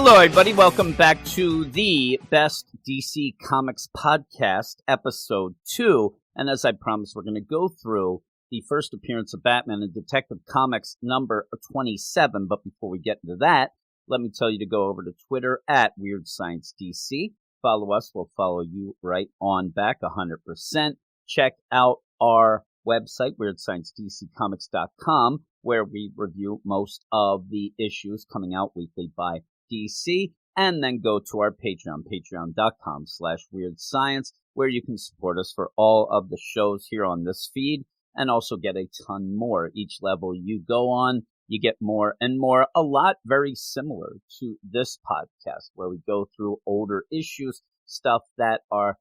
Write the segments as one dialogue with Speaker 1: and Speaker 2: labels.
Speaker 1: Hello, everybody. Welcome back to the Best DC Comics Podcast, Episode 2. And as I promised, we're going to go through the first appearance of Batman in Detective Comics number 27. But before we get into that, let me tell you to go over to Twitter at WeirdScienceDC. Follow us. We'll follow you right on back 100%. Check out our website, WeirdScienceDCComics.com, where we review most of the issues coming out weekly by DC, and then go to our Patreon, patreon.com/WeirdScience, where you can support us for all of the shows here on this feed, and also get a ton more. Each level you go on, you get more and more, a lot very similar to this podcast, where we go through older issues, stuff that are,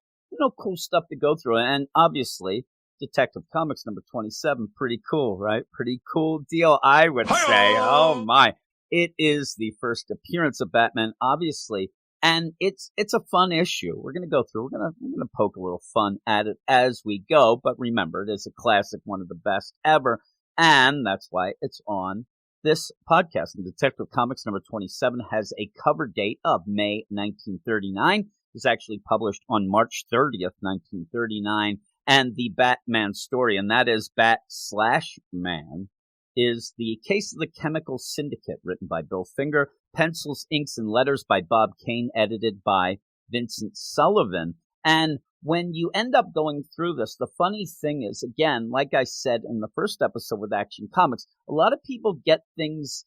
Speaker 1: cool stuff to go through, and obviously, Detective Comics number 27, pretty cool, right? Pretty cool deal, I would say. Oh my. It is the first appearance of Batman, obviously, and it's a fun issue. We're going to go through. We're going to poke a little fun at it as we go, but remember, it is a classic, one of the best ever, and that's why it's on this podcast. And Detective Comics number 27 has a cover date of May 1939. It was actually published on March 30th, 1939, and the Batman story, and that is Bat/Man, is the Case of the Chemical Syndicate, written by Bill Finger, pencils, inks, and letters by Bob Kane, edited by Vincent Sullivan. And when you end up going through this, the funny thing is, again, like I said in the first episode with Action Comics, a lot of people get things,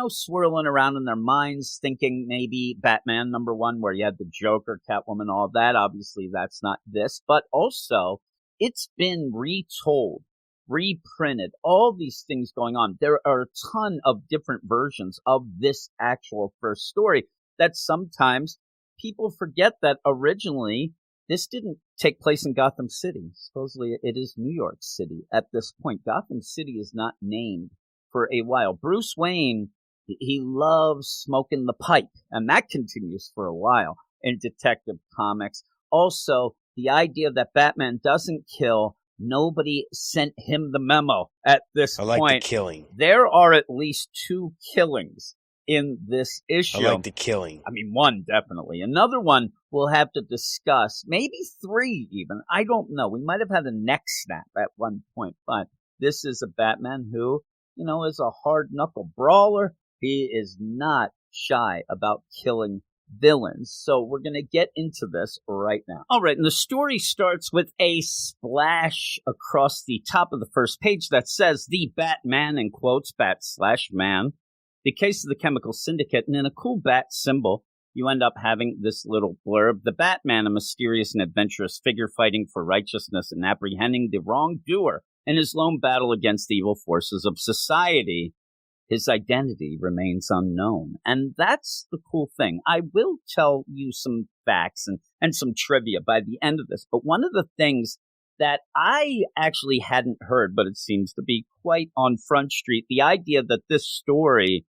Speaker 1: swirling around in their minds, thinking maybe Batman number 1, where you had the Joker, Catwoman, all that. Obviously, that's not this. But also, it's been retold, reprinted, all these things going on. There are a ton of different versions of this actual first story that sometimes people forget that originally this didn't take place in Gotham City. Supposedly it is New York City at this point. Gotham City is not named for a while. Bruce Wayne, he loves smoking the pipe, and that continues for a while in Detective Comics. Also, the idea that Batman doesn't kill, nobody sent him the memo at this point.
Speaker 2: I like the killing.
Speaker 1: There are at least 2 killings in this issue.
Speaker 2: I like the killing.
Speaker 1: I mean, 1, definitely. Another one we'll have to discuss. Maybe 3 even. I don't know. We might have had a neck snap at one point. But this is a Batman who, is a hard-knuckle brawler. He is not shy about killing villains. So we're going to get into this right now. All right, and the story starts with a splash across the top of the first page that says, "The Batman," in quotes, Bat/Man, the Case of the Chemical Syndicate, and in a cool bat symbol, you end up having this little blurb: "The Batman, a mysterious and adventurous figure fighting for righteousness and apprehending the wrongdoer in his lone battle against the evil forces of society. His identity remains unknown." And that's the cool thing. I will tell you some facts and some trivia by the end of this. But one of the things that I actually hadn't heard, but it seems to be quite on Front Street, the idea that this story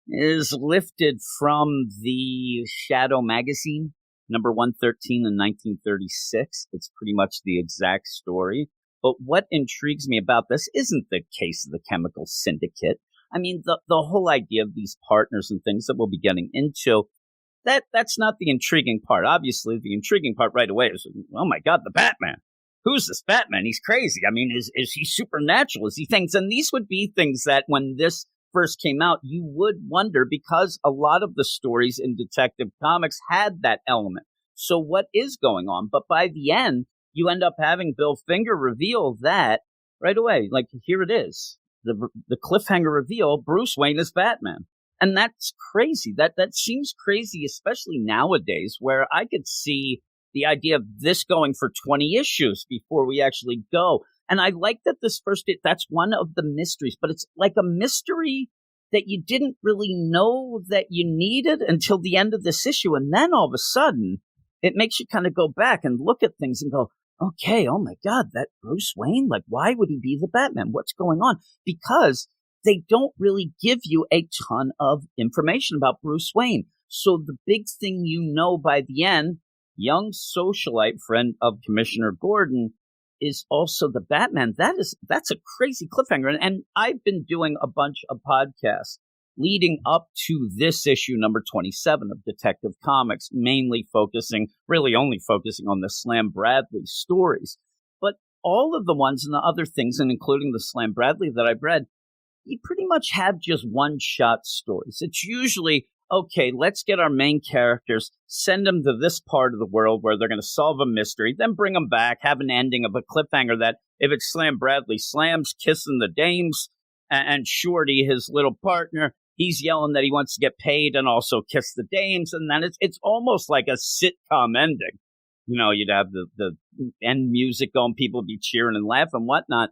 Speaker 1: is lifted from the Shadow magazine, number 113 in 1936. It's pretty much the exact story. But what intrigues me about this isn't the Case of the Chemical Syndicate. I mean, the whole idea of these partners and things that we'll be getting into, that's not the intriguing part. Obviously, the intriguing part right away is, oh my God, the Batman. Who's this Batman? He's crazy. I mean, is he supernatural? Is he things? And these would be things that when this first came out, you would wonder, because a lot of the stories in Detective Comics had that element. So what is going on? But by the end, you end up having Bill Finger reveal that right away. Like, here it is. The cliffhanger reveal, Bruce Wayne is Batman. And that's crazy. That seems crazy, especially nowadays, where I could see the idea of this going for 20 issues before we actually go. And I like that this that's one of the mysteries, but it's like a mystery that you didn't really know that you needed until the end of this issue. And then all of a sudden, it makes you kind of go back and look at things and go, okay, oh my God, that Bruce Wayne, like, why would he be the Batman? What's going on? Because they don't really give you a ton of information about Bruce Wayne. So the big thing by the end, young socialite friend of Commissioner Gordon is also the Batman. That's a crazy cliffhanger. And I've been doing a bunch of podcasts leading up to this issue number 27 of Detective Comics, really only focusing on the Slam Bradley stories. But all of the ones and the other things, and including the Slam Bradley that I've read, you pretty much have just one-shot stories. It's usually, okay, let's get our main characters, send them to this part of the world where they're going to solve a mystery, then bring them back, have an ending of a cliffhanger that, if it's Slam Bradley, Slam's kissing the dames, and Shorty, his little partner, he's yelling that he wants to get paid and also kiss the dames, and then it's almost like a sitcom ending. You know, you'd have the end music going, people be cheering and laughing and whatnot.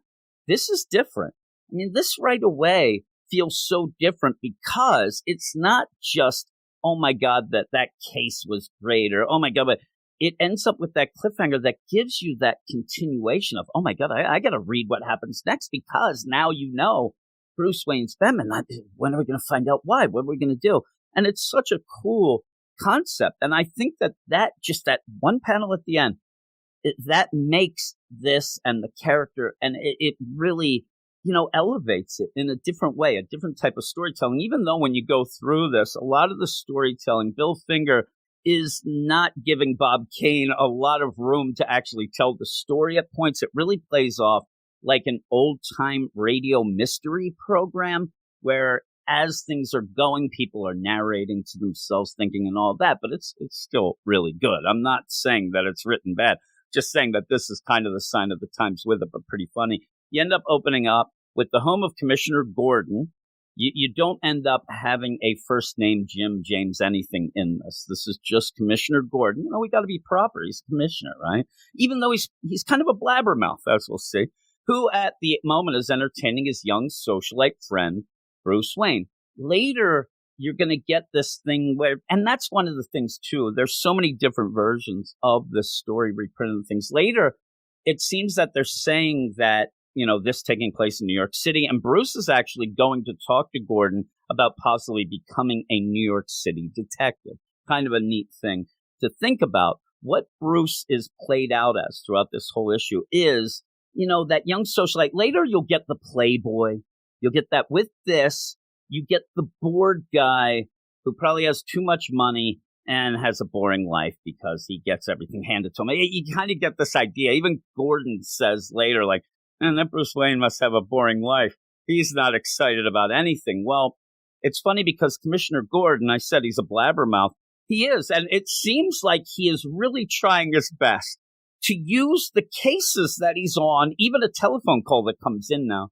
Speaker 1: This is different. I mean, this right away feels so different because it's not just, oh my God, that case was great, or oh my God, but it ends up with that cliffhanger that gives you that continuation of, oh my God, I got to read what happens next, because now you know Bruce Wayne's Batman. When are we going to find out why? What are we going to do? And it's such a cool concept. And I think that just that one panel at the end, that makes this and the character, and it really, elevates it in a different way, a different type of storytelling. Even though when you go through this, a lot of the storytelling, Bill Finger is not giving Bob Kane a lot of room to actually tell the story at points. It really plays off like an old-time radio mystery program where, as things are going, people are narrating to themselves, thinking and all that, but it's still really good. I'm not saying that it's written bad, just saying that this is kind of the sign of the times with it, but pretty funny. You end up opening up with the home of Commissioner Gordon. You don't end up having a first name, Jim, James, anything in this. This is just Commissioner Gordon. We got to be proper. He's commissioner, right? Even though he's kind of a blabbermouth, as we'll see, who at the moment is entertaining his young socialite friend, Bruce Wayne. Later, you're going to get this thing where, and that's one of the things too, there's so many different versions of this story reprinted things. Later, it seems that they're saying that, this taking place in New York City, and Bruce is actually going to talk to Gordon about possibly becoming a New York City detective. Kind of a neat thing to think about. What Bruce is played out as throughout this whole issue is, that young socialite. Later, you'll get the playboy. You'll get that. With this, you get the bored guy who probably has too much money and has a boring life because he gets everything handed to him. You kind of get this idea. Even Gordon says later, like, and that Bruce Wayne must have a boring life. He's not excited about anything. Well, it's funny because Commissioner Gordon, I said he's a blabbermouth. He is, and it seems like he is really trying his best to use the cases that he's on, even a telephone call that comes in now,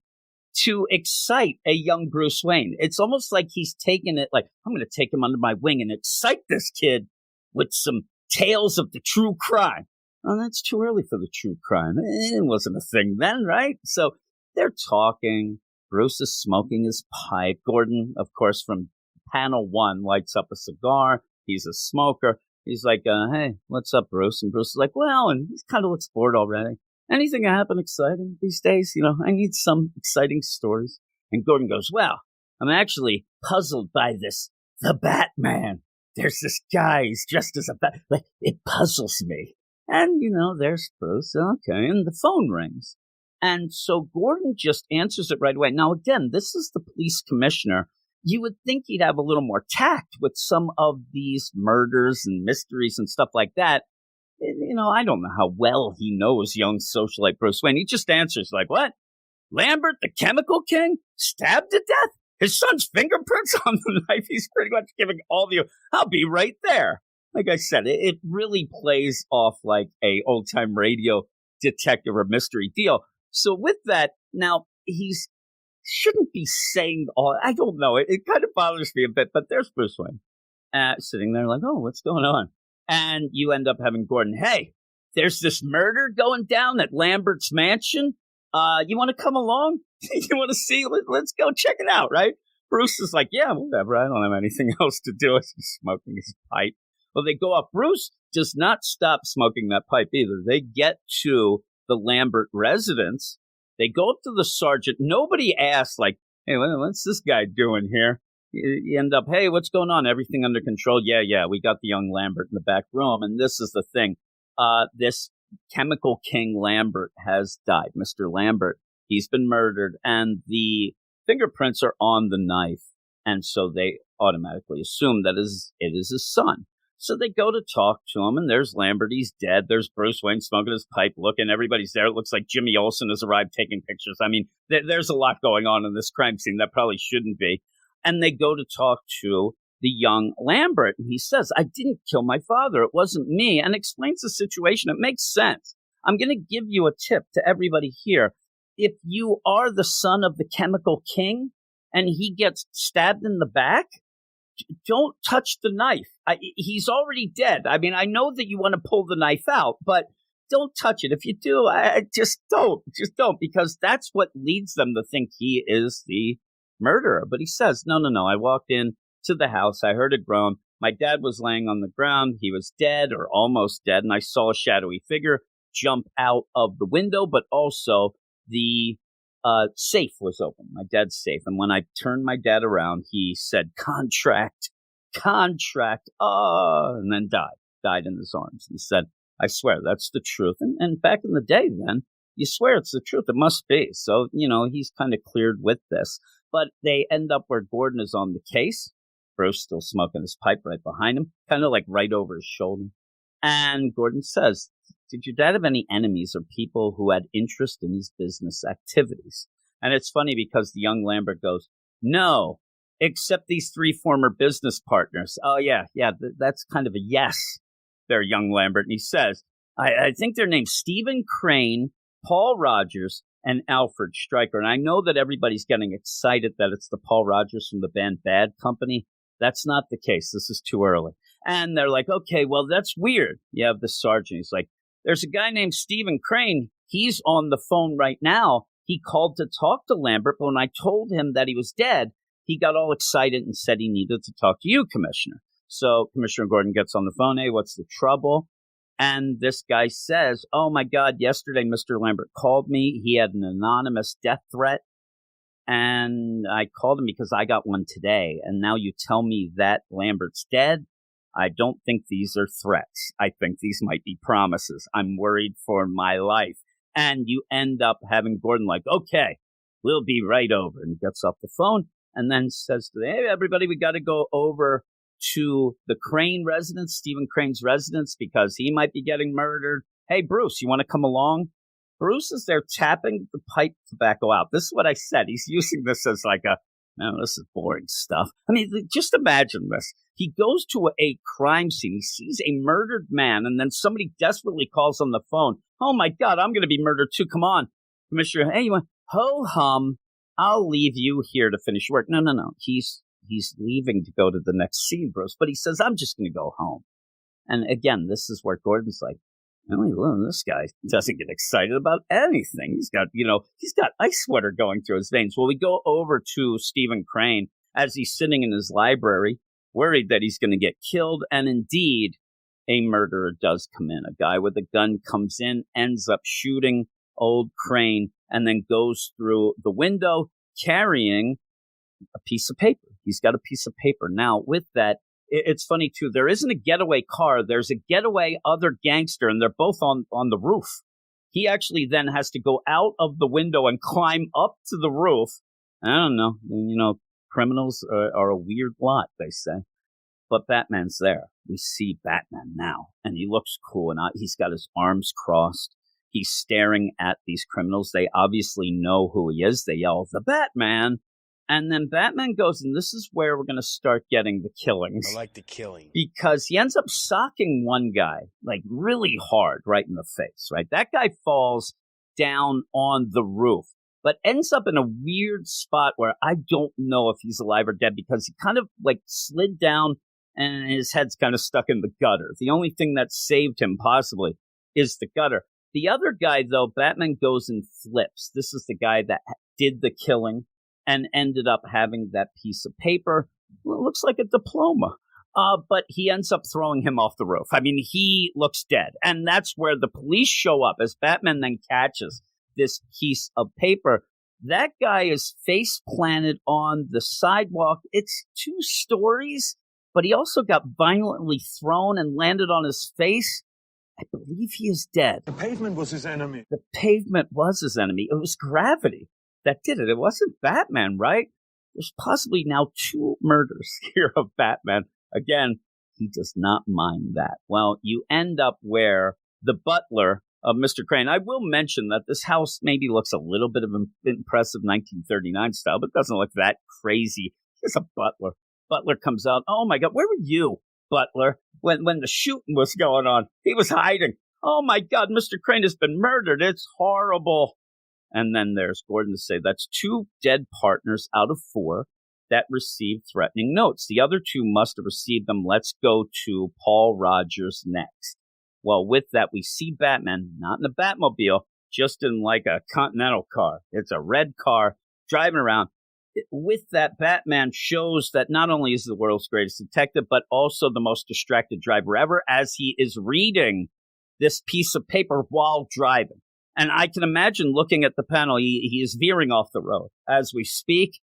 Speaker 1: to excite a young Bruce Wayne. It's almost like he's taking it like, I'm going to take him under my wing and excite this kid with some tales of the true crime. Well, that's too early for the true crime. It wasn't a thing then, right? So they're talking. Bruce is smoking his pipe. Gordon, of course, from panel 1, lights up a cigar. He's a smoker. He's like, hey, what's up, Bruce? And Bruce is like, well, and he kind of looks bored already. Anything happen exciting these days? I need some exciting stories. And Gordon goes, well, I'm actually puzzled by the Batman. There's this guy, he's dressed as a bat. Like, it puzzles me. And, there's Bruce. Okay. And the phone rings. And so Gordon just answers it right away. Now, again, this is the police commissioner. You would think he'd have a little more tact with some of these murders and mysteries and stuff like that. I don't know how well he knows young socialite Bruce Wayne. He just answers like, what? Lambert, the chemical king, stabbed to death? His son's fingerprints on the knife? He's pretty much giving all the, I'll be right there. Like I said, it really plays off like a old-time radio detective or mystery deal. So with that, now shouldn't be saying all, I don't know. It kind of bothers me a bit, but there's Bruce Wayne sitting there like, oh, what's going on? And you end up having Gordon, hey, there's this murder going down at Lambert's mansion. You want to come along? You want to see? Let's go check it out, right? Bruce is like, yeah, whatever. I don't have anything else to do. He's smoking his pipe. Well, they go up. Bruce does not stop smoking that pipe either. They get to the Lambert residence. They go up to the sergeant. Nobody asks, like, hey, what's this guy doing here? You end up, hey, what's going on? Everything under control? Yeah, we got the young Lambert in the back room. And this is the thing. This chemical king Lambert has died. Mr. Lambert, he's been murdered. And the fingerprints are on the knife. And so they automatically assume that it is his son. So they go to talk to him, and there's Lambert. He's dead. There's Bruce Wayne smoking his pipe, looking. Everybody's there. It looks like Jimmy Olsen has arrived taking pictures. I mean, there's a lot going on in this crime scene that probably shouldn't be. And they go to talk to the young Lambert, and he says, I didn't kill my father. It wasn't me, and explains the situation. It makes sense. I'm going to give you a tip to everybody here. If you are the son of the Chemical King and he gets stabbed in the back, don't touch the knife. He's already dead. I mean, I know that you want to pull the knife out, but don't touch it. If you do, just don't, because that's what leads them to think he is the murderer. But he says, no. I walked in to the house. I heard a groan. My dad was laying on the ground. He was dead or almost dead. And I saw a shadowy figure jump out of the window, but also the safe was open, my dad's safe. And when I turned my dad around, he said, contract, and then died in his arms. He said, I swear that's the truth. And back in the day then, you swear it's the truth. It must be. So, he's kind of cleared with this. But they end up where Gordon is on the case. Bruce still smoking his pipe right behind him, kind of like right over his shoulder. And Gordon says, did your dad have any enemies or people who had interest in his business activities? And it's funny because the young Lambert goes, no, except these 3 former business partners. Oh, yeah, that's kind of a yes there, young Lambert. And he says, I think their names Stephen Crane, Paul Rogers, and Alfred Striker. And I know that everybody's getting excited that it's the Paul Rogers from the band Bad Company. That's not the case. This is too early. And they're like, okay, well, that's weird. You have the sergeant. He's like, there's a guy named Stephen Crane. He's on the phone right now. He called to talk to Lambert, but when I told him that he was dead, he got all excited and said he needed to talk to you, Commissioner. So Commissioner Gordon gets on the phone. Hey, what's the trouble? And this guy says, oh, my God, yesterday Mr. Lambert called me. He had an anonymous death threat. And I called him because I got one today. And now you tell me that Lambert's dead? I don't think these are threats. I think these might be promises. I'm worried for my life. And you end up having Gordon like, okay, we'll be right over. And he gets off the phone and then says to them, hey, everybody, we got to go over to the Crane residence, Stephen Crane's residence, because he might be getting murdered. Hey, Bruce, you want to come along? Bruce is there tapping the pipe tobacco out. This is what I said. He's using this as like this is boring stuff. I mean, just imagine this. He goes to a crime scene. He sees a murdered man, and then somebody desperately calls on the phone. Oh, my God, I'm going to be murdered, too. Come on. Commissioner, hey, you want, ho-hum, I'll leave you here to finish work. No. He's leaving to go to the next scene, Bruce. But he says, I'm just going to go home. And again, this is where Gordon's like, this guy doesn't get excited about anything. He's got ice water going through his veins. Well, we go over to Stephen Crane as he's sitting in his library, worried that he's going to get killed. And indeed, a murderer does come in. A guy with a gun comes in, ends up shooting old Crane, and then goes through the window carrying a piece of paper. He's got a piece of paper. Now, with that, it's funny, too. There isn't a getaway car. There's a getaway other gangster, and they're both on the roof. He actually then has to go out of the window and climb up to the roof. I don't know. Criminals are a weird lot, they say. But Batman's there. We see Batman now, and he looks cool. And he's got his arms crossed. He's staring at these criminals. They obviously know who he is. They yell, the Batman. And then Batman goes, and this is where we're going to start getting the killings.
Speaker 2: I like the killing.
Speaker 1: Because he ends up socking one guy, like really hard, right in the face, right? That guy falls down on the roof, but ends up in a weird spot where I don't know if he's alive or dead because he kind of like slid down and his head's kind of stuck in the gutter. The only thing that saved him possibly is the gutter. The other guy, though, Batman goes and flips. This is the guy that did the killing and ended up having that piece of paper. Well, it looks like a diploma. But he ends up throwing him off the roof. I mean, he looks dead. And that's where the police show up as Batman then catches this piece of paper. That guy is face planted on the sidewalk. It's 2 stories, but he also got violently thrown and landed on his face. I believe he is dead.
Speaker 3: The pavement was his enemy.
Speaker 1: The pavement was his enemy. It was gravity that did it. It wasn't Batman, right? there's possibly now 2 murders here of Batman. Again, he does not mind that. Well, you end up where the butler of Mr. Crane, I will mention that this house maybe looks a little bit of an impressive 1939 style, but doesn't look that crazy. There's a butler. Butler comes out. Oh, my God, where were you, Butler, when the shooting was going on? He was hiding. Oh, my God, Mr. Crane has been murdered. It's horrible. And then there's Gordon to say that's 2 dead partners out of 4 that received threatening notes. The other 2 must have received them. Let's go to Paul Rogers next. Well, with that, we see Batman, not in a Batmobile, just in like a Continental car. It's a red car driving around. With that, Batman shows that not only is the world's greatest detective, but also the most distracted driver ever, as he is reading this piece of paper while driving. And I can imagine looking at the panel, he is veering off the road as we speak.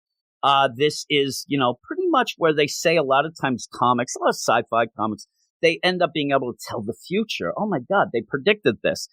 Speaker 1: This is, pretty much where they say a lot of times comics, a lot of sci-fi comics, they end up being able to tell the future. Oh, my God, they predicted this.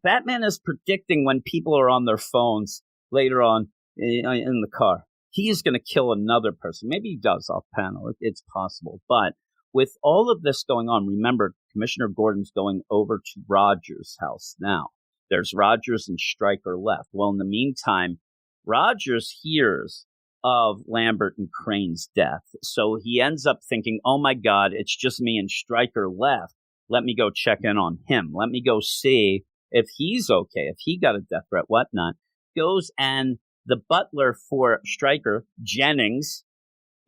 Speaker 1: Batman is predicting when people are on their phones later on in the car. He is going to kill another person. Maybe he does off panel. It's possible. But with all of this going on, remember, Commissioner Gordon's going over to Rogers' house now. There's Rogers and Stryker left. Well, in the meantime, Rogers hears of Lambert and Crane's death. So he ends up thinking, oh, my God, it's just me and Stryker left. Let me go check in on him. Let me go see if he's okay, if he got a death threat, whatnot. Goes and the butler for Stryker, Jennings,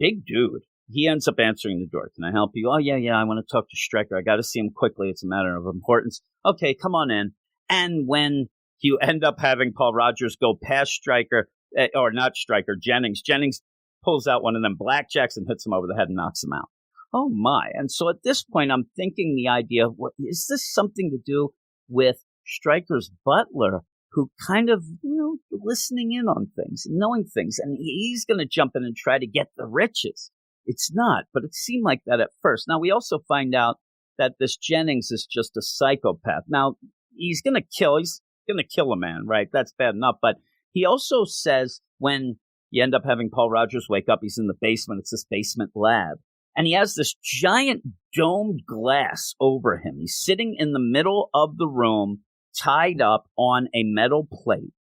Speaker 1: big dude, he ends up answering the door. Can I help you? Oh, yeah, I want to talk to Stryker. I got to see him quickly. It's a matter of importance. Okay, come on in. And when you end up having Paul Rogers go past Stryker, or not Stryker, Jennings pulls out one of them blackjacks and hits him over the head and knocks him out. Oh, my. And so at this point, I'm thinking the idea of, is this something to do with Stryker's butler, who kind of, listening in on things, knowing things, and he's going to jump in and try to get the riches. It's not, but it seemed like that at first. Now, we also find out that this Jennings is just a psychopath. Now, he's going to kill a man, right? That's bad enough. But he also says when you end up having Paul Rogers wake up, he's in the basement. It's this basement lab. And he has this giant domed glass over him. He's sitting in the middle of the room, tied up on a metal plate.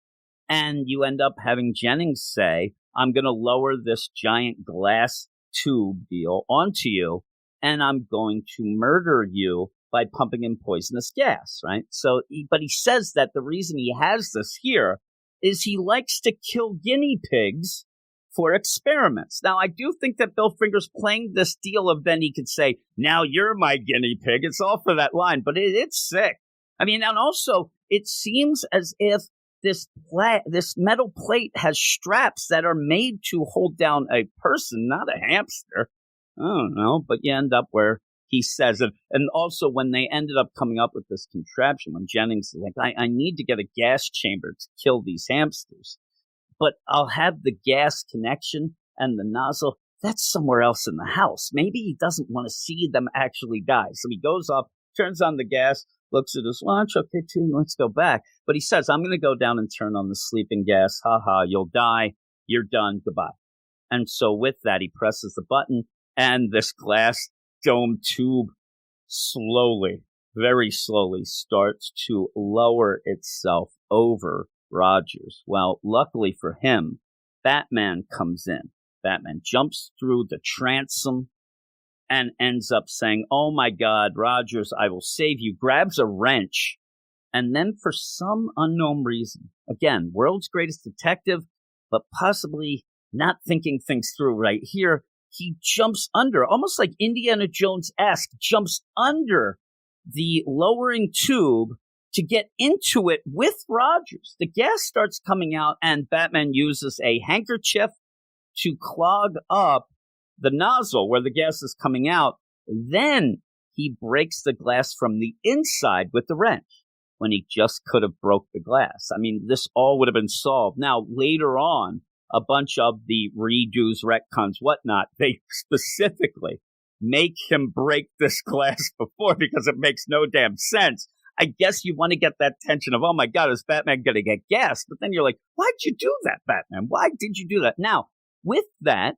Speaker 1: And you end up having Jennings say, I'm going to lower this giant glass tube deal onto you, and I'm going to murder you by pumping in poisonous gas, right? So, but he says that the reason he has this here is he likes to kill guinea pigs for experiments. Now, I do think that Bill Finger's playing this deal of then he could say, now you're my guinea pig. It's all for that line, but it's sick. I mean, and also it seems as if this metal plate has straps that are made to hold down a person, not a hamster. I don't know, but you end up where he says it. And also when they ended up coming up with this contraption, when Jennings is like, I need to get a gas chamber to kill these hamsters, but I'll have the gas connection and the nozzle. That's somewhere else in the house. Maybe he doesn't want to see them actually die. So he goes up, turns on the gas, looks at his watch. Okay, too, let's go back. But he says, I'm going to go down and turn on the sleeping gas. Ha ha, you'll die. You're done. Goodbye. And so with that, he presses the button, and this glass dome tube slowly, very slowly starts to lower itself over Rogers. Well, luckily for him, Batman comes in. Batman jumps through the transom and ends up saying, oh my God, Rogers, I will save you, grabs a wrench. And then for some unknown reason, again, world's greatest detective, but possibly not thinking things through right here, he jumps under, almost like Indiana Jones-esque, jumps under the lowering tube to get into it with Rogers. The gas starts coming out, and Batman uses a handkerchief to clog up the nozzle where the gas is coming out. Then he breaks the glass from the inside with the wrench when he just could have broke the glass. I mean, this all would have been solved. Now, later on, a bunch of the redos, retcons, whatnot, they specifically make him break this glass before because it makes no damn sense. I guess you want to get that tension of, oh my God, is Batman going to get gas? But then you're like, why'd you do that, Batman? Why did you do that? Now, with that,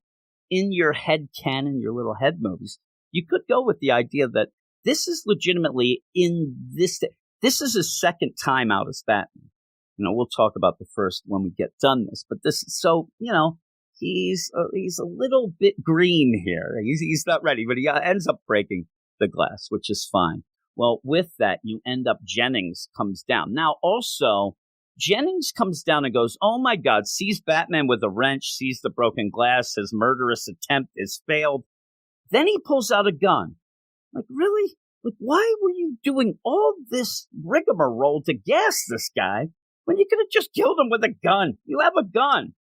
Speaker 1: in your head canon, your little head movies, you could go with the idea that this is legitimately this is his second time out as Batman. We'll talk about the first when we get done this, but this is so, he's a little bit green here. He's not ready, but he ends up breaking the glass, which is fine. Well, with that, you end up Jennings comes down. Now, also, Jennings comes down and goes, oh my God, sees Batman with a wrench, sees the broken glass, his murderous attempt is failed. Then he pulls out a gun. Like, really? Like, why were you doing all this rigmarole to gas this guy when you could have just killed him with a gun? You have a gun.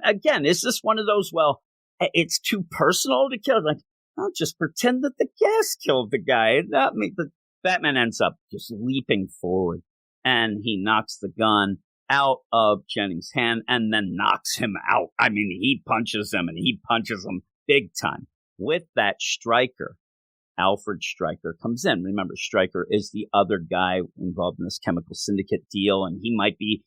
Speaker 1: Again, is this one of those, well, it's too personal to kill? Like, I'll just pretend that the gas killed the guy. The Batman ends up just leaping forward, and he knocks the gun out of Jennings' hand and then knocks him out. I mean, he punches him, and he punches him big time. With that, Striker, Alfred Striker, comes in. Remember, Striker is the other guy involved in this chemical syndicate deal, and he might be,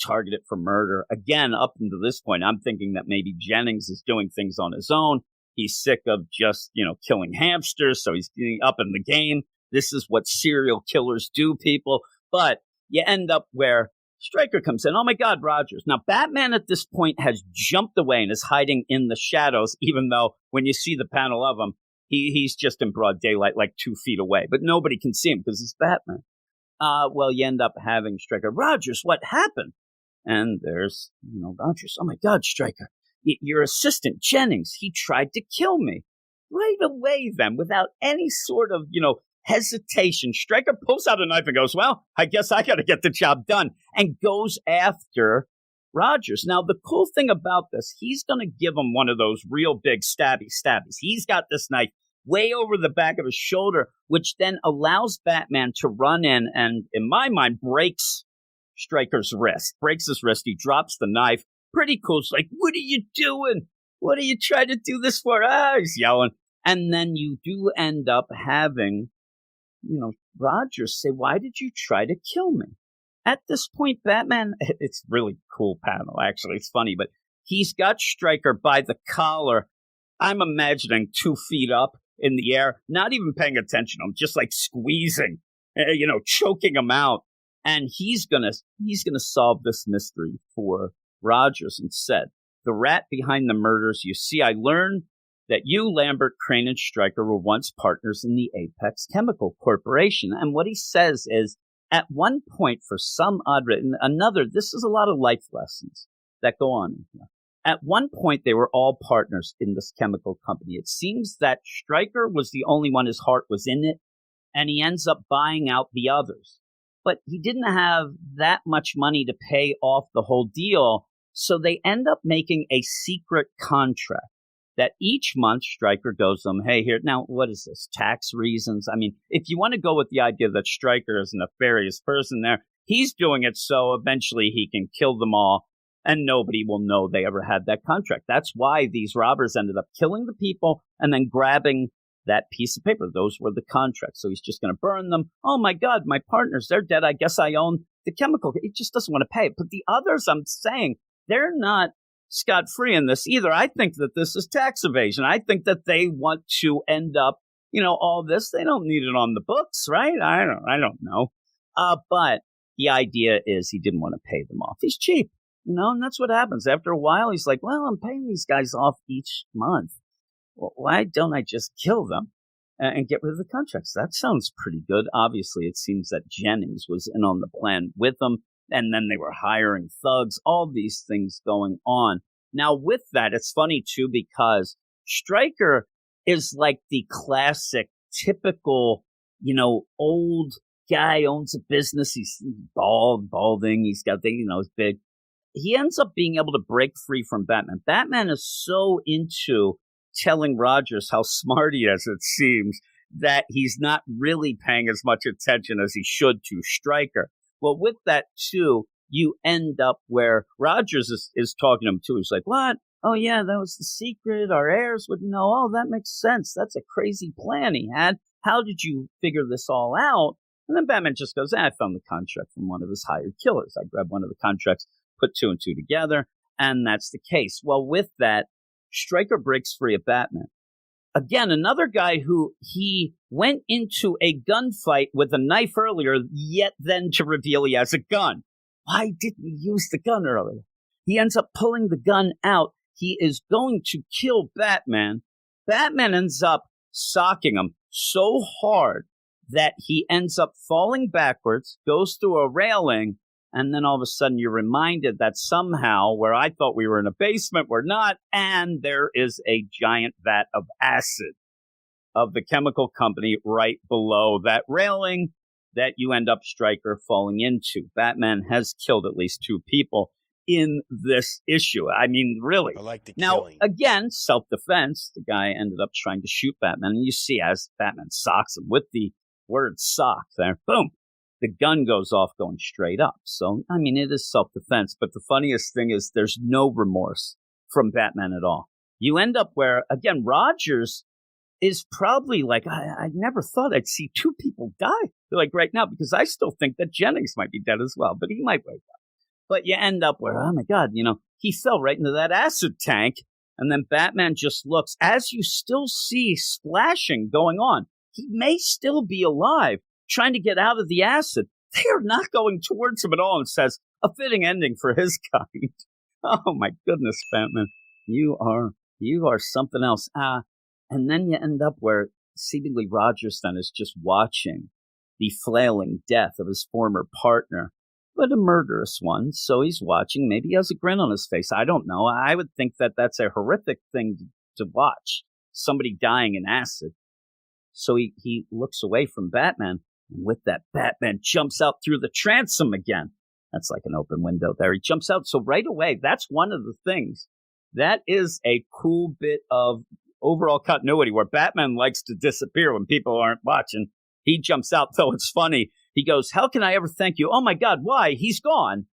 Speaker 1: targeted for murder. Again, up until this point, I'm thinking that maybe Jennings is doing things on his own. He's sick of just, killing hamsters, so he's getting up in the game. This is what serial killers do, people. But you end up where Striker comes in. Oh, my God, Rogers. Now, Batman at this point has jumped away and is hiding in the shadows, even though when you see the panel of him, he's just in broad daylight, like 2 feet away. But nobody can see him because he's Batman. Well, you end up having Striker. Rogers, what happened? And there's, Rogers. Oh, my God, Striker. Your assistant, Jennings, he tried to kill me. Right away, then, without any sort of, hesitation, Striker pulls out a knife and goes, well, I guess I got to get the job done, and goes after Rogers. Now, the cool thing about this, he's going to give him one of those real big stabbies. He's got this knife way over the back of his shoulder, which then allows Batman to run in and, in my mind, breaks Striker's wrist. Breaks his wrist. He drops the knife. Pretty cool. It's like, what are you doing? What are you trying to do this for? He's yelling. And then you do end up having, Rogers say, why did you try to kill me? At this point, Batman, it's really cool panel, actually. It's funny, but he's got Striker by the collar. I'm imagining 2 feet up in the air, not even paying attention. I'm just like squeezing, choking him out. And he's gonna solve this mystery for Rogers and said, the rat behind the murders, you see, I learned that you, Lambert, Crane, and Striker were once partners in the Apex Chemical Corporation. And what he says is, at one point, for some odd reason, this is a lot of life lessons that go on in here. At one point, they were all partners in this chemical company. It seems that Striker was the only one, his heart was in it, and he ends up buying out the others. But he didn't have that much money to pay off the whole deal, so they end up making a secret contract that each month Striker goes to them, hey, here, now, what is this, tax reasons? I mean, if you want to go with the idea that Striker is a nefarious person there, he's doing it so eventually he can kill them all, and nobody will know they ever had that contract. That's why these robbers ended up killing the people and then grabbing that piece of paper. Those were the contracts. So he's just going to burn them. Oh, my God, my partners, they're dead. I guess I own the chemical. He just doesn't want to pay. But the others, I'm saying, they're not scot-free in this either. I think that this is tax evasion. I think that they want to end up, all this. They don't need it on the books, right? I don't know. But the idea is he didn't want to pay them off. He's cheap, and that's what happens. After a while, he's like, well, I'm paying these guys off each month. Well, why don't I just kill them and get rid of the contracts? That sounds pretty good. Obviously, it seems that Jennings was in on the plan with them. And then they were hiring thugs, all these things going on. Now, with that, it's funny, too, because Striker is like the classic, typical, old guy, owns a business. He's balding. He's got he's big. He ends up being able to break free from Batman. Batman is so into telling Rogers how smart he is, it seems, that he's not really paying as much attention as he should to Striker. Well, with that, too, you end up where Rogers is talking to him, too. He's like, what? Oh, yeah, that was the secret. Our heirs wouldn't know. Oh, that makes sense. That's a crazy plan he had. How did you figure this all out? And then Batman just goes, I found the contract from one of his hired killers. I grabbed one of the contracts, put 2 and 2 together. And that's the case. Well, with that, Stryker breaks free of Batman. Again, another guy who he went into a gunfight with a knife earlier, yet then to reveal he has a gun. Why didn't he use the gun earlier? He ends up pulling the gun out. He is going to kill Batman. Batman ends up socking him so hard that he ends up falling backwards, goes through a railing, and then all of a sudden you're reminded that somehow, where I thought we were in a basement, we're not, and there is a giant vat of acid of the chemical company right below that railing that you end up Stryker falling into. Batman has killed at least 2 people in this issue. I mean, really.
Speaker 2: I like the
Speaker 1: now,
Speaker 2: killing.
Speaker 1: again, self-defense. The guy ended up trying to shoot Batman, and you see as Batman socks him with the word sock there, boom, the gun goes off going straight up. So, I mean, it is self-defense, but the funniest thing is there's no remorse from Batman at all. You end up where, again, Rogers is probably like, I never thought I'd see 2 people die, like right now, because I still think that Jennings might be dead as well, but he might wake up. But you end up where, oh my God, he fell right into that acid tank, and then Batman just looks, as you still see splashing going on. He may still be alive, trying to get out of the acid. They are not going towards him at all, and says, a fitting ending for his kind. Oh my goodness, Batman. You are something else. And then you end up where seemingly Rogers then is just watching the flailing death of his former partner, but a murderous one. So he's watching. Maybe he has a grin on his face. I don't know. I would think that that's a horrific thing to watch, somebody dying in acid. So he looks away from Batman, and with that, Batman jumps out through the transom again. That's like an open window there. He jumps out. So right away, that's one of the things. That is a cool bit of overall continuity where Batman likes to disappear when people aren't watching. He jumps out, though it's funny. He goes, how can I ever thank you? Oh, my God, why? He's gone.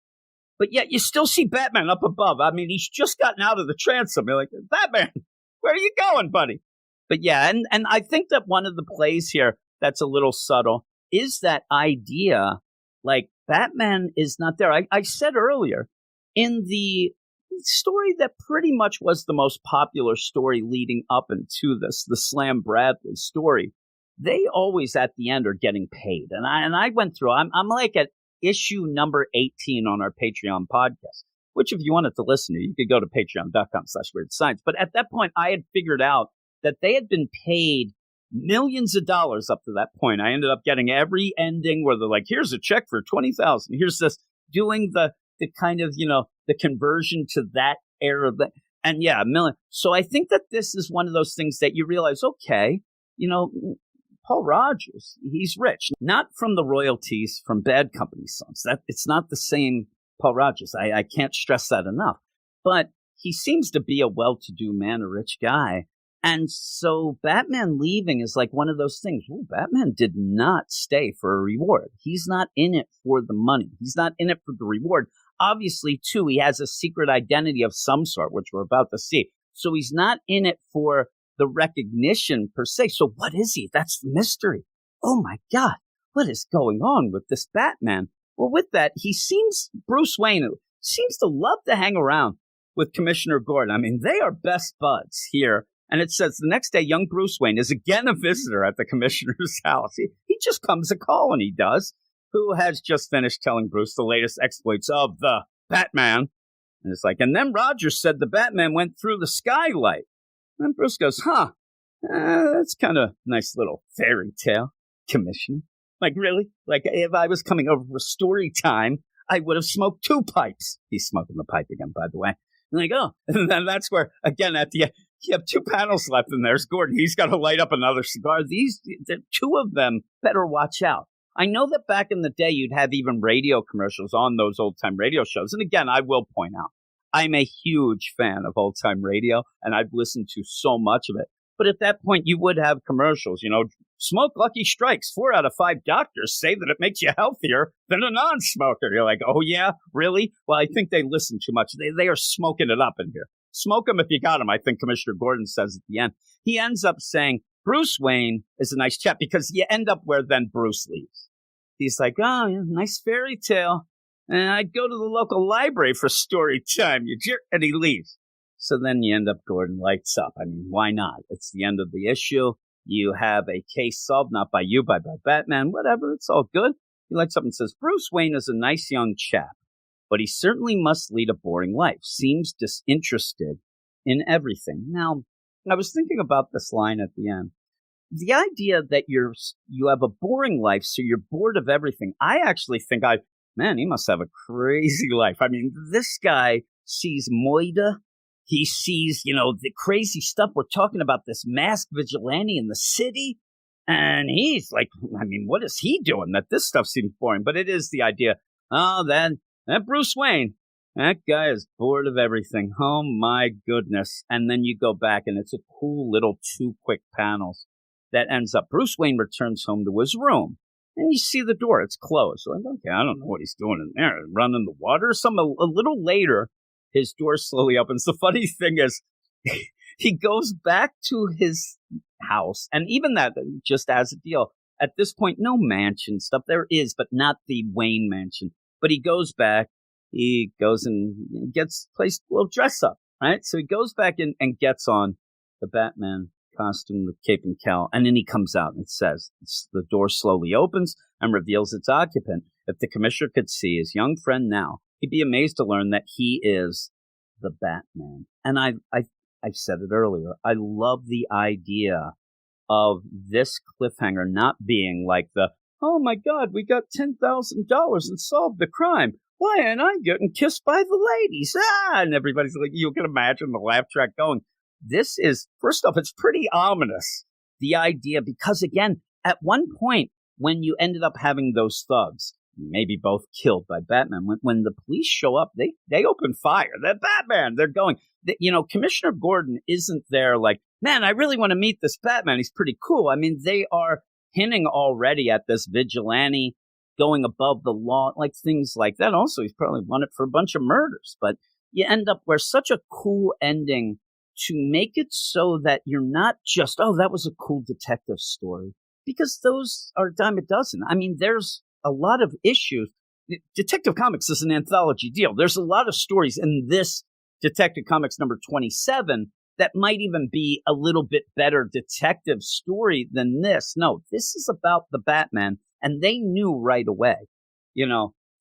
Speaker 1: But yet you still see Batman up above. I mean, he's just gotten out of the transom. You're like, Batman, where are you going, buddy? But yeah, and I think that one of the plays here that's a little subtle is that idea, like Batman is not there. I said earlier, in the story that pretty much was the most popular story leading up into this, the Slam Bradley story, they always at the end are getting paid. And I went through, I'm like at issue number 18 on our Patreon podcast, which if you wanted to listen to, you could go to patreon.com/weirdscience. But at that point, I had figured out that they had been paid millions of dollars up to that point. I ended up getting every ending where they're like, here's a check for $20,000. Here's this, doing the kind of, the conversion to that era. And yeah, a million. So I think that this is one of those things that you realize, okay, Paul Rogers, he's rich, not from the royalties from Bad Company songs. That it's not the same Paul Rogers. I can't stress that enough. But he seems to be a well-to-do man, a rich guy. And so Batman leaving is like one of those things. Ooh, Batman did not stay for a reward. He's not in it for the money. He's not in it for the reward. Obviously, too, he has a secret identity of some sort, which we're about to see. So he's not in it for the recognition per se. So what is he? That's the mystery. Oh, my God. What is going on with this Batman? Well, with that, Bruce Wayne seems to love to hang around with Commissioner Gordon. I mean, they are best buds here. And it says the next day, young Bruce Wayne is again a visitor at the commissioner's house. He just comes a calling, he does, who has just finished telling Bruce the latest exploits of the Batman. And it's like, and then Rogers said the Batman went through the skylight. And Bruce goes, that's kind of nice little fairy tale, Commissioner. Like, really? Like, if I was coming over for story time, I would have smoked 2 pipes. He's smoking the pipe again, by the way. And like, oh, and then that's where, again, at the end, you have 2 panels left, and there's Gordon. He's got to light up another cigar. The 2 of them better watch out. I know that back in the day, you'd have even radio commercials on those old-time radio shows. And again, I will point out, I'm a huge fan of old-time radio, and I've listened to so much of it. But at that point, you would have commercials, smoke Lucky Strikes. 4 out of 5 doctors say that it makes you healthier than a non-smoker. You're like, oh, yeah, really? Well, I think they listen too much. They are smoking it up in here. Smoke them if you got them, I think Commissioner Gordon says at the end. He ends up saying, Bruce Wayne is a nice chap, because you end up where then Bruce leaves. He's like, oh, yeah, nice fairy tale. I'd go to the local library for story time, you jerk. And he leaves. So then you end up, Gordon lights up. I mean, why not? It's the end of the issue. You have a case solved, not by you, but by Batman, whatever. It's all good. He lights up and says, Bruce Wayne is a nice young chap, but he certainly must lead a boring life. Seems disinterested in everything. Now, I was thinking about this line at the end. The idea that you have a boring life, so you're bored of everything. I actually think man, he must have a crazy life. I mean, this guy sees Moida. He sees, the crazy stuff. We're talking about this masked vigilante in the city. And he's like, I mean, what is he doing that this stuff seems boring? But it is the idea. Oh, that Bruce Wayne, that guy is bored of everything. Oh, my goodness. And then you go back and it's a cool little 2 quick panels that ends up. Bruce Wayne returns home to his room. And you see the door. It's closed. So I'm like, okay, I don't know what he's doing in there. Running the water or something. A little later, his door slowly opens. The funny thing is, he goes back to his house. And even that, just as a deal, at this point, no mansion stuff. There is, but not the Wayne mansion. But he goes back. He goes and gets placed a little dress up, right? So he goes back in and gets on the Batman costume with cape and cowl. And then he comes out and it says, the door slowly opens and reveals its occupant. If the commissioner could see his young friend now, he'd be amazed to learn that he is the Batman. And I've said it earlier. I love the idea of this cliffhanger not being like oh my God, we got $10,000 and solved the crime. Why, and I'm getting kissed by the ladies. And everybody's like, you can imagine the laugh track going. This is, first off, it's pretty ominous. The idea, because again, at one point when you ended up having those thugs, maybe both killed by Batman, when the police show up, they open fire. They're Batman. They're going, Commissioner Gordon isn't there like, man, I really want to meet this Batman. He's pretty cool. I mean, they are hinting already at this vigilante going above the law, like things like that. Also, he's probably wanted for a bunch of murders. But you end up where such a cool ending to make it so that you're not just, oh, that was a cool detective story. Because those are a dime a dozen. I mean, there's a lot of issues. Detective Comics is an anthology deal. There's a lot of stories in this Detective Comics number 27 that might even be a little bit better detective story than this. No, this is about the Batman, and they knew right away.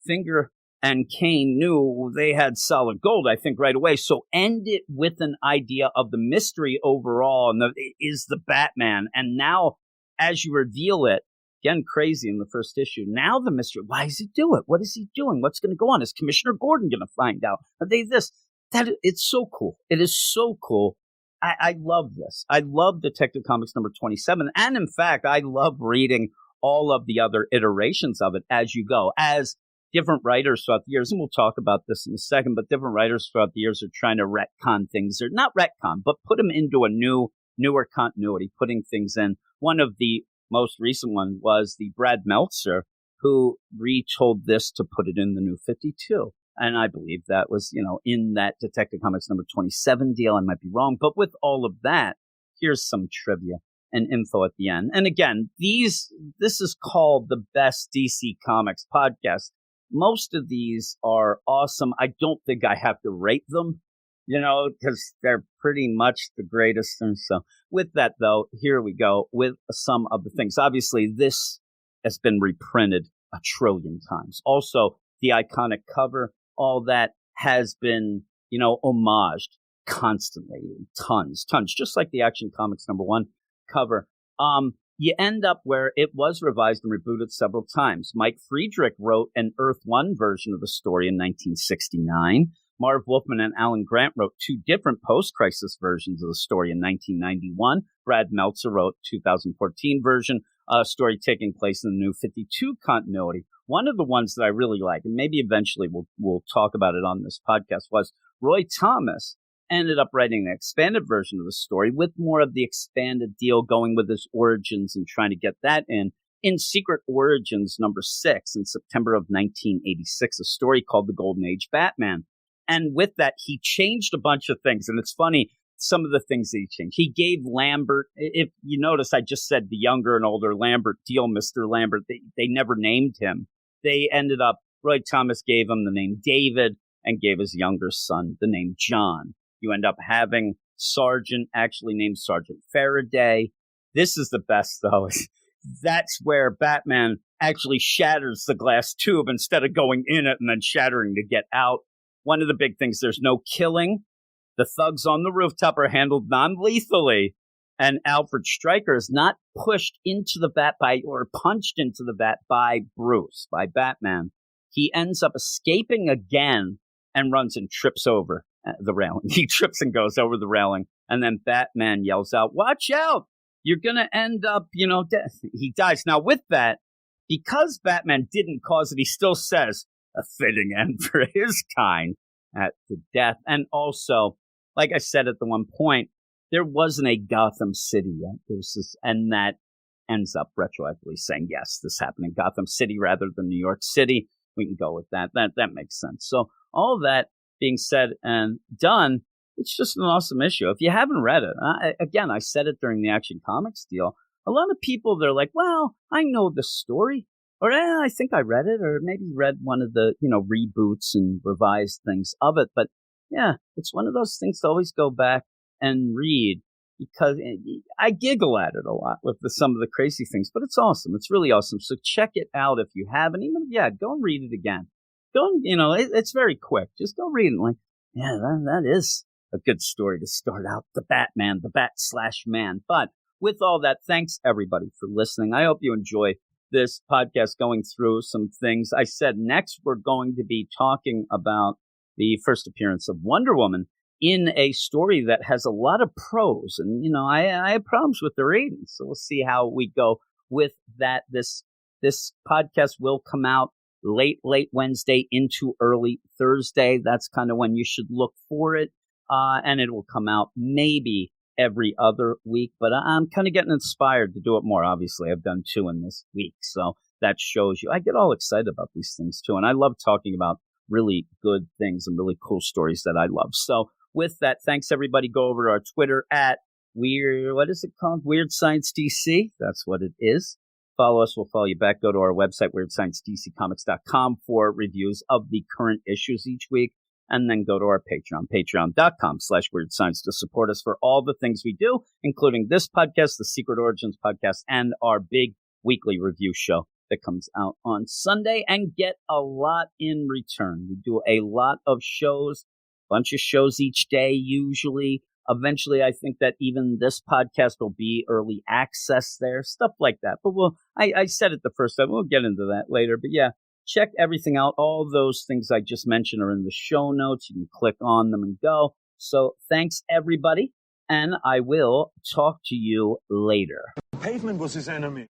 Speaker 1: Finger and Kane knew they had solid gold, I think, right away. So end it with an idea of the mystery overall, and is the Batman. And now, as you reveal it, again, crazy in the first issue. Now the mystery, why does he do it? What is he doing? What's going to go on? Is Commissioner Gordon going to find out? Are they this? That? It's so cool. It is so cool. I love this. I love Detective Comics number 27. And in fact, I love reading all of the other iterations of it as you go, as different writers throughout the years, and we'll talk about this in a second, but different writers throughout the years are trying to retcon things, or not retcon, but put them into a newer continuity, putting things in. One of the most recent one was the Brad Meltzer, who retold this to put it in the New 52. And I believe that was, in that Detective Comics number 27 deal. I might be wrong. But with all of that, here's some trivia and info at the end. And again, this is called the Best DC Comics Podcast. Most of these are awesome. I don't think I have to rate them, because they're pretty much the greatest. And so with that, though, here we go with some of the things. Obviously, this has been reprinted a trillion times. Also, the iconic cover, all that has been, homaged constantly. Tons, just like the Action Comics number 1 cover. You end up where it was revised and rebooted several times. Mike Friedrich wrote an Earth 1 version of the story in 1969. Marv Wolfman and Alan Grant wrote 2 different post-crisis versions of the story in 1991. Brad Meltzer wrote 2014 version, a story taking place in the New 52 continuity. One of the ones that I really like, and maybe eventually we'll talk about it on this podcast, was Roy Thomas ended up writing an expanded version of the story with more of the expanded deal, going with his origins and trying to get that in Secret Origins number 6 in September of 1986, a story called The Golden Age Batman. And with that, he changed a bunch of things. And it's funny, some of the things that he changed. He gave Lambert, if you notice, I just said the younger and older Lambert deal, Mr. Lambert. They never named him. They ended up Roy Thomas gave him the name David and gave his younger son the name John. You end up having Sergeant, actually named Sergeant Faraday. This is the best, though. That's where Batman actually shatters the glass tube instead of going in it and then shattering to get out. One of the big things, there's no killing. The thugs on the rooftop are handled non-lethally, and Alfred Striker is not pushed into the vat or punched into the vat by Bruce, by Batman. He ends up escaping again and runs and trips over the railing. He trips and goes over the railing, and then Batman yells out, "Watch out! You're going to end up, dead." He dies. Now, with that, because Batman didn't cause it, he still says, a fitting end for his kind at the death. And also, like I said at the one point, there wasn't a Gotham City yet. There's this, and that ends up retroactively saying, yes, this happened in Gotham City rather than New York City. We can go with that. That makes sense. So all of that being said and done, it's just an awesome issue. If you haven't read it, I said it during the Action Comics deal, a lot of people, they're like, well, I know the story, or I think I read it, or maybe read one of the, reboots and revised things of it. But yeah, it's one of those things to always go back and read, because I giggle at it a lot with some of the crazy things, but it's awesome. It's really awesome. So check it out if you haven't. Even, go and read it again. Go and, it's very quick. Just go read it. Like, yeah, that is a good story to start out the Batman, the Bat/Man. But with all that, thanks everybody for listening. I hope you enjoy this podcast going through some things. I said next we're going to be talking about the first appearance of Wonder Woman in a story that has a lot of prose. And, I have problems with the ratings. So we'll see how we go with that. This podcast will come out late Wednesday into early Thursday. That's kind of when you should look for it. And it will come out maybe every other week. But I'm kind of getting inspired to do it more. Obviously, I've done 2 in this week. So that shows you. I get all excited about these things, too. And I love talking about really good things and really cool stories that I love. So with that, thanks, everybody. Go over to our Twitter at what is it called? Weird Science DC. That's what it is. Follow us. We'll follow you back. Go to our website, WeirdScienceDCComics.com, for reviews of the current issues each week. And then go to our Patreon, patreon.com/WeirdScience, to support us for all the things we do, including this podcast, the Secret Origins podcast, and our big weekly review show that comes out on Sunday, and get a lot in return. We do a lot of shows, bunch of shows each day, usually. Eventually, I think that even this podcast will be early access there, stuff like that. But I said it the first time. We'll get into that later. But yeah, check everything out. All those things I just mentioned are in the show notes. You can click on them and go. So thanks, everybody. And I will talk to you later.
Speaker 2: Pavement was his enemy.